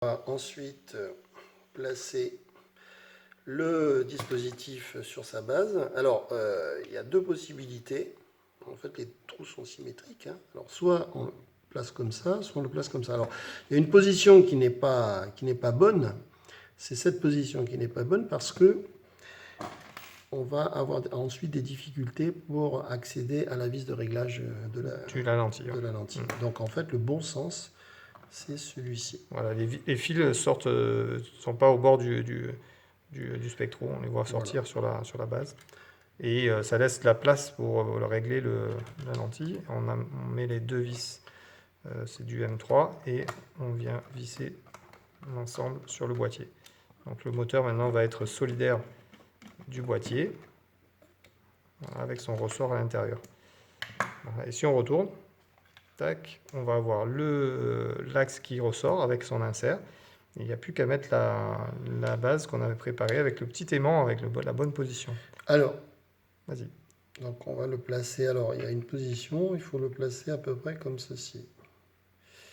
On va ensuite placer le dispositif sur sa base. Alors, il y a deux possibilités. En fait, les trous sont symétriques, hein. Alors, soit on le place comme ça, soit on le place comme ça. Alors, il y a une position qui n'est pas bonne. C'est cette position qui n'est pas bonne parce que on va avoir ensuite des difficultés pour accéder à la vis de réglage de la lentille. la lentille. Donc, en fait, le bon sens, c'est celui-ci. Voilà, les fils sortent, sont pas au bord du spectro, on les voit sortir Voilà. sur la base. Et ça laisse la place pour régler la lentille. On met les deux vis, c'est du M3, et on vient visser l'ensemble sur le boîtier. Donc le moteur maintenant va être solidaire du boîtier, voilà, avec son ressort à l'intérieur. Voilà. Et si on retourne, tac, on va avoir l'axe qui ressort avec son insert. Il n'y a plus qu'à mettre la base qu'on avait préparée avec le petit aimant, avec la bonne position. Alors, vas-y. Donc on va le placer, alors il y a une position, il faut le placer à peu près comme ceci.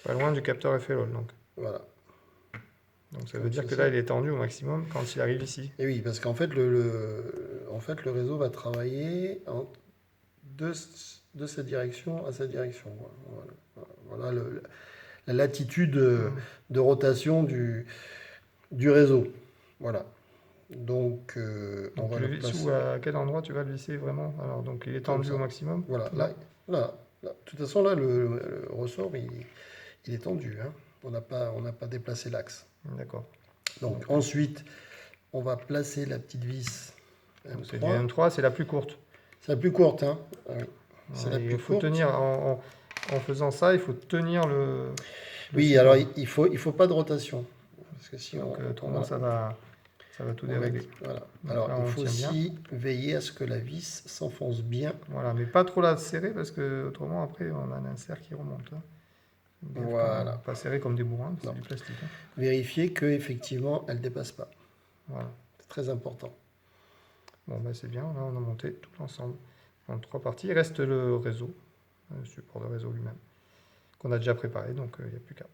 Pas loin du capteur FLOL, donc. Voilà. Donc ça veut dire que là, il est tendu au maximum quand il arrive ici. Et oui, parce qu'en fait, en fait, le réseau va travailler de cette direction à cette direction. Voilà la latitude de rotation du réseau. Voilà. Donc, on va le placer. À quel endroit tu vas le visser vraiment? Alors, donc il est tendu au maximum. Voilà, là. De toute façon, là, le ressort, il est tendu, hein. On n'a pas déplacé l'axe. D'accord. Donc ensuite, on va placer la petite vis M3. C'est du M3, c'est la plus courte. C'est la plus courte, hein. C'est la plus courte. Tenir, en faisant ça, il faut tenir le oui, alors il faut pas de rotation. Parce que si autrement, ça va tout dérégler. Voilà. Alors, il faut aussi veiller à ce que la vis s'enfonce bien. Voilà, mais pas trop la serrer parce que autrement, après, on a un insert qui remonte. Hein. Voilà. Pas serré comme des bourrins, c'est du plastique. Hein. Vérifier qu'effectivement, elle ne dépasse pas. Voilà. C'est très important. Bon, ben c'est bien, là, on a monté tout l'ensemble en 3 parties. Il reste le réseau, le support de réseau lui-même, qu'on a déjà préparé, donc il n'y a plus qu'à.